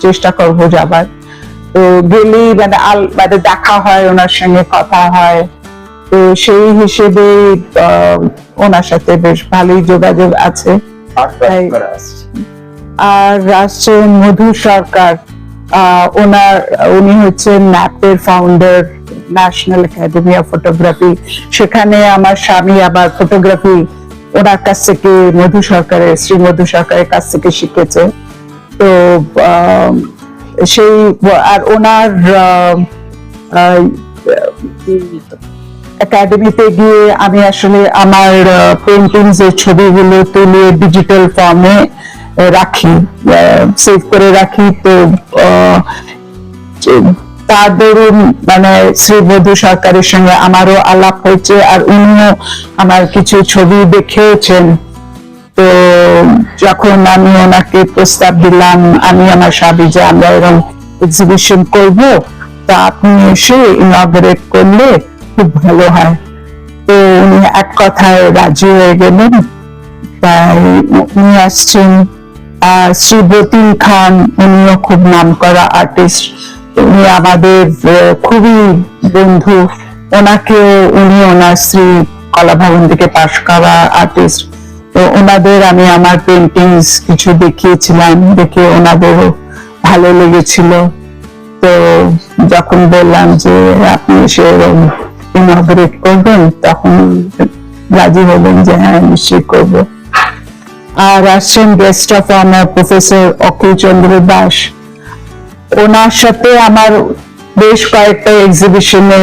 চেষ্টা করবো যাবার। তো গেলেই মানে দেখা হয়, ওনার সঙ্গে কথা হয়, তো সেই হিসেবে ওনার সাথে বেশ ভালোই যোগাযোগ আছে। আর আসছেন মধু সরকার, উনি হচ্ছেন ন্যাপের founder, national academy of photography. সেখানে আমার স্বামী আবার ফটোগ্রাফি ওনার কাছ থেকে শ্রী মধু সরকারের কাছ থেকে শিখেছে। তো সেই আর ওনার একাডেমিতে গিয়ে আমি আসলে আমার পেন্টিংস এর ছবিগুলো তুলে ডিজিটাল ফর্মে রাখি, সেভ করে রাখি। তো তার দরুন মানে শ্রী মধু সরকারের সঙ্গে আমারও আলাপ হয়েছে, আর উনিও আমার কিছু ছবি দেখেওছেন। তো যখন আমি ওনাকে প্রস্তাব দিলাম, আমি আমার স্বামী, যে আমরা এরকম এক্সিবিশন করব, তা আপনি এসে ইনঅগারেট করলে খুব ভালো হয়। তো উনি এক কথায় রাজি হয়ে গেলেন। তাই উনি আসছেন। শ্রী বতিন খান, উনিও খুব নাম করা আর্টিস্ট, উনি আমাদের খুবই বন্ধু। উনি ওনার স্ত্রী কলা ভবন থেকে পাশ করা আর্টিস্ট। তো ওনাদের আমি আমার পেন্টিংস কিছু দেখিয়েছিলাম, দেখে ওনাদেরও ভালো লেগেছিল। তো যখন বললাম যে আপনি এসে ইনঅগ্রেট করবেন, তখন রাজি হলেন যে হ্যাঁ নিশ্চয়ই করবো। আর আসছেন গেস্ট অফ অনার প্রফেসর অখিল চন্দ্র দাস। ওনার সাথে আমার বেশ কয়েকটা এক্সিবিশনে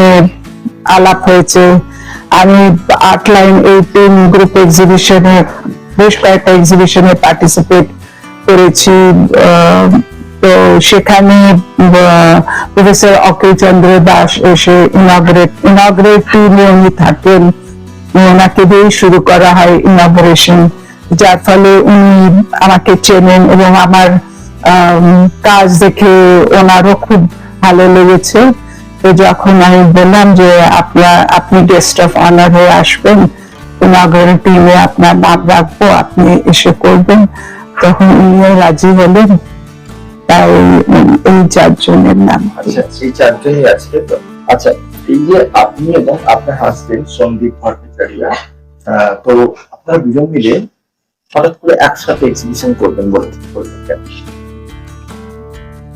আলাপ হয়েছে। আমি আর্ট লাইন 18 গ্রুপ এক্সিবিশনে বেশ কয়েকটা এক্সিবিশনে পার্টিসিপেট করেছি। তো সেখানে প্রফেসর অখিল চন্দ্র দাস এসে ইনঅগ্রেট টিমে উনি থাকেন, ওনাকে দিয়েই শুরু করা হয় ইনঅগ্রেশন, যার ফলে উনি আমাকে চেনেন এবং আমার কাজ দেখে ওনারও খুব ভালো লেগেছে। তো যখন আমি বললাম যে আপনি গেস্ট অফ অনার হয়ে আসবেন, ইনঅগ্রেশন টিমে আপনার নাম রাখবো, আপনি এসে করবেন, তখন উনিও রাজি হলেন। তাই এই 4 জনের নাম। আচ্ছা, এই 4 জনই আছে তো। আচ্ছা, এই যে আপনি এবং আপনার হাজবেন্ড সন্দীপ ভট্টাচার্য, তো আপনারা দুজন মিলে হঠাৎ করে একসাথে এক্সিবিশন করবেন বলে ঠিক করলেন কেন?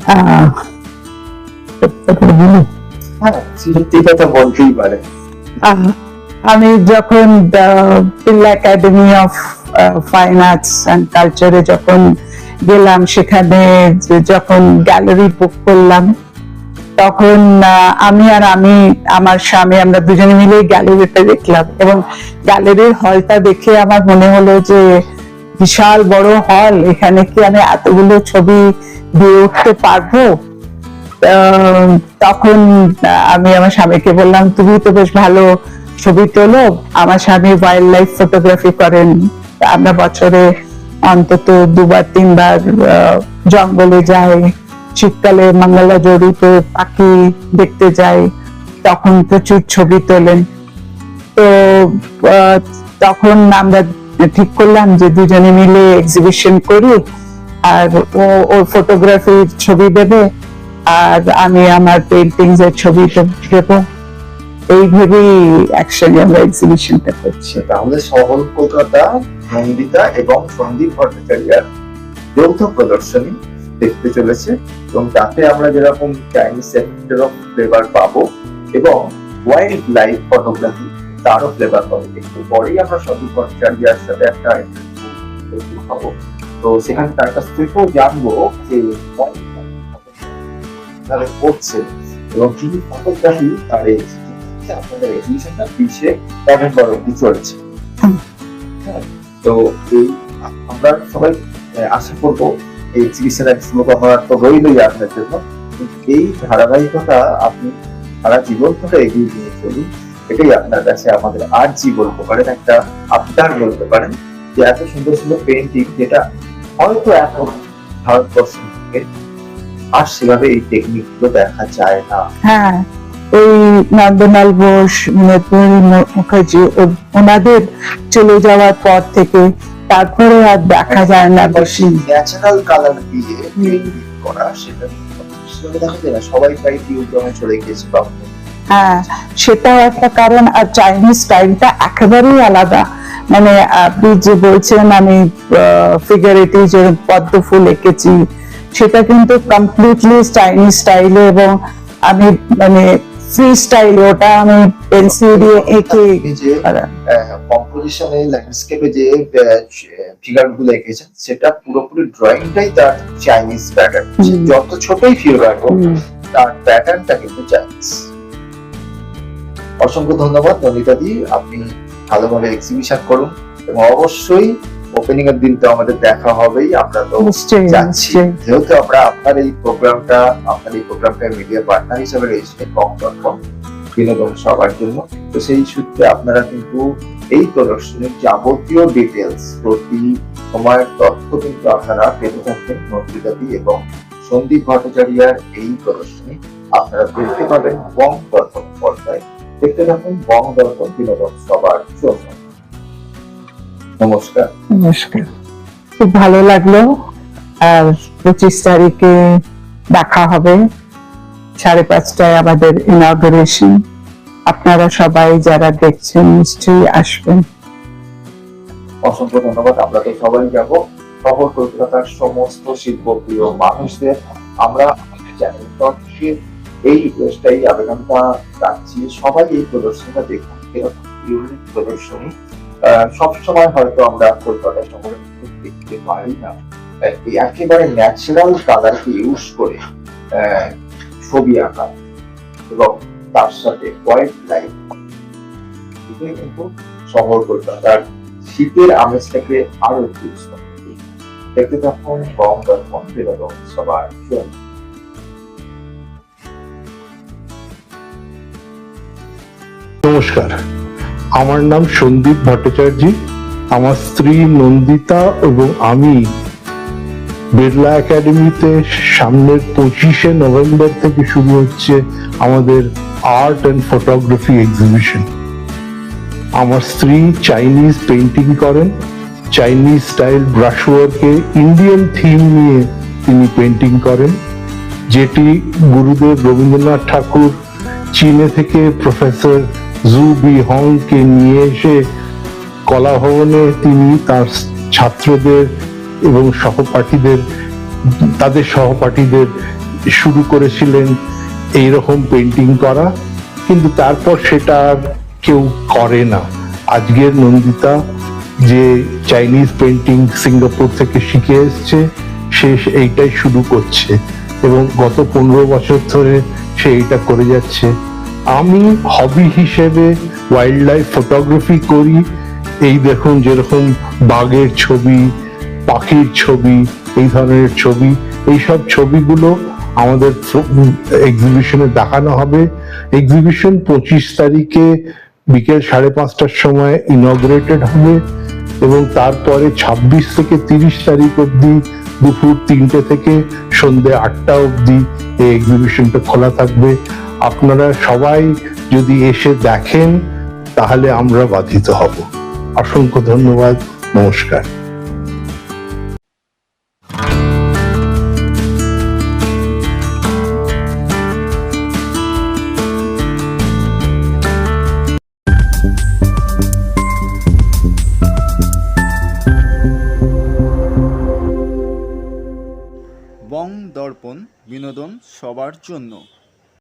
হ্যাঁ, সত্যি কথা বলতেই পারে। আমি যখন পিল্লা academy of fine arts and কালচারে যখন গেলাম, সেখানে যখন গ্যালারি বুক করলাম, তখন আমার স্বামী আমরা দুজনে মিলে গ্যালারিটা দেখলাম, এবং গ্যালারির হলটা দেখে আমার মনে হলো যে বিশাল বড় হল, এখানে কি আমি এতগুলো ছবি দিয়ে উঠতে পারবো? তখন আমি আমার স্বামীকে বললাম, তুমি তো বেশ ভালো ছবি তোলো। আমার স্বামী ওয়াইল্ড লাইফ ফটোগ্রাফি করেন, আমরা বছরে অন্তত 2-3 বার জঙ্গলে যাই, শীতকালে মঙ্গলা জড়িতে পাখি দেখতে যাই, তখন প্রচুর ছবি তোলেন। তো তখন আমরা ঠিক করলাম যে দুজনে মিলে এক্সিবিশন করি, আর ওর ফটোগ্রাফির ছবি দেবে আর আমি আমার পেন্টিংস এর ছবি দেবো। এই ভেবেই একসঙ্গে আমরা এক্সিবিশনটা করছি। তাহলে শহর কলকাতা নন্দিতা এবং সন্দীপ ভট্টাচার্যের যৌথ প্রদর্শনী দেখতে চলেছে, এবং তাতে আমরা যেরকম চাইনিজ সেক্টর অফ ফ্লেভার পাবো এবং ওয়াইল্ড লাইফ ফটোগ্রাফি তারও ফ্লেভার পাবো। একটু পরেই আমরা সন্দীপ ভট্টাচার্যের সাথে একটা ইন্টারভিউ পাবো, তো সেখানে তার কাছ থেকেও জানবো যে করছে এবং কি ফটোগ্রাফি তার আপনাদের এক্সিবিশনটা পিছিয়ে নভেম্বর অব্দি চলেছে। তো এই আমরা সবাই আশা করবো এই এক্সিবিশনের শুভকামনা তো রইলই আপনার জন্য। এই ধারাবাহিকতা আপনি সারা জীবন ধরে এগিয়ে নিয়ে চলুন, এটাই আপনার কাছে আমাদের আর্জি বলতে পারেন, একটা আবদার বলতে পারেন, যে এত সুন্দর সুন্দর পেন্টিং যেটা হয়তো এখন ভারতবর্ষে আর সেভাবে এই টেকনিক গুলো দেখা যায় না। হ্যাঁ, ওই নন্দলাল বোস, মুখার্জি ওনাদের চলে যাওয়ার পর থেকে তারপরে আর দেখা যায় না বেশি। ন্যাচারাল কালার দিয়ে করা, সেটা দেখা যায় না, সবাই প্রায় টিউব রঙে চলে গিয়েছে। হ্যাঁ, সেটাও একটা কারণ। আর চাইনিজ স্টাইলটা একেবারেই আলাদা। মানে আপনি যে বলছেন আমি ফিগারেটিভ যে পদ্ম ফুল এঁকেছি, সেটা কিন্তু কমপ্লিটলি চাইনিজ স্টাইলে, এবং আমি মানে ফ্রি স্টাইল, ওটা আমি পেন্সিল দিয়ে এঁকে কম্পোজিশনে ল্যান্ডস্কেপে যে ফিগার গুলো এঁকেছেন, সেটা পুরোপুরি ড্রয়িংটাই তার চাইনিজ প্যাটার্ন। যত ছোটই ফিগার হোক, তার প্যাটার্নটা কিন্তু চাইনিজ। অসংখ্য ধন্যবাদ নন্দিতা দি, আপনি ভালোভাবে এক্সিবিশন করুন, এবং অবশ্যই ওপেনিং এর দিন তো আমাদের দেখা হবেই। আমরা তো যাচ্ছি, যেহেতু আমরা আপনার এই প্রোগ্রামটা মিডিয়া পার্টনার হিসেবে রয়েছে বং.com বিনোদন সবার জন্য। তো সেই সূত্রে আপনারা কিন্তু এই প্রদর্শনীর যাবতীয় ডিটেলস, প্রতি সময়ের তথ্য কিন্তু আপনারা পেতে থাকবেন নন্দিতা দি এবং সন্দীপ ভট্টাচার্যের এই প্রদর্শনী আপনারা দেখতে পাবেন বং.com পর্দায়। দেখতে থাকুন বং.com বিনোদন সবার জন্য। নমস্কার। নমস্কার, খুব ভালো লাগলো। আর 25 তারিখে দেখা হবে। 5:30টায় আমাদের ইনঅগারেশন। আপনারা সবাই যারা দেখছেন নিশ্চয়ই আসবেন। অসংখ্য ধন্যবাদ। আমরা তো সবাই যাব। শহর কলকাতার সমস্ত শিল্পপ্রিয় মানুষদের আমরা আমাদের চ্যানেল তরফে এই দেশটাই আবেদনটা রাখছি, সবাই এই প্রদর্শনীটা দেখুন। এরকম ইউনিক প্রদর্শনী সবসময় হয়তো আমরা কলকাতা শহরে দেখতে পারি না। এই একেবারে ন্যাচারাল কালারকে ইউজ করে ছবি আঁকা এবং তার সাথে হোয়াইট লাইট, এটাই কিন্তু শহর কলকাতার শীতের আমেজটাকে আরো একটু দেখতে থাকুন। বং দর্পণ বিনোদন সবার জন্য। নমস্কার, আমার নাম সন্দীপ ভট্টাচার্য। আমার স্ত্রী নন্দিতা এবং আমি বিড়লা একাডেমিতে সামনের 25শে নভেম্বর থেকে শুরু হচ্ছে আমাদের আর্ট অ্যান্ড ফটোগ্রাফি এক্সিবিশন। আমার স্ত্রী চাইনিজ পেইন্টিং করেন, চাইনিজ স্টাইল ব্রাশ ওয়ার্কে ইন্ডিয়ান থিম নিয়ে তিনি পেইন্টিং করেন, যেটি গুরুদেব রবীন্দ্রনাথ ঠাকুর চীনে থেকে প্রফেসর জু বি হংকে নিয়ে এসে কলা ভবনে তিনি তার ছাত্রদের এবং তাদের সহপাঠীদের শুরু করেছিলেন এইরকম পেইন্টিং করা, কিন্তু তারপর সেটা আর কেউ করে না। আজকের নন্দিতা যে চাইনিজ পেইন্টিং সিঙ্গাপুর থেকে শিখে এসছে, সে এইটাই শুরু করছে এবং গত 15 বছর ধরে সে এইটা করে যাচ্ছে। আমি হবি হিসেবে ওয়াইল্ড লাইফ ফটোগ্রাফি করি। এই দেখুন, যেরকম বাঘের ছবি, পাখির ছবি, এই ধরনের ছবি, এইসব ছবিগুলো আমাদের এক্সিবিশনে দেখানো হবে। এক্সিবিশন 25 তারিখে বিকেল 5:30টার সময় ইনঅগ্রেটেড হবে এবং তারপরে 26 থেকে 30 তারিখ অবধি দুপুর 3টে থেকে সন্ধ্যে 8টা অবধি এই এক্সিবিশনটা খোলা থাকবে। আপনারা সবাই যদি এসে দেখেন তাহলে আমরা বাধিত হব। অসংখ্য ধন্যবাদ। নমস্কার। বং দর্পণ বিনোদন সবার জন্য।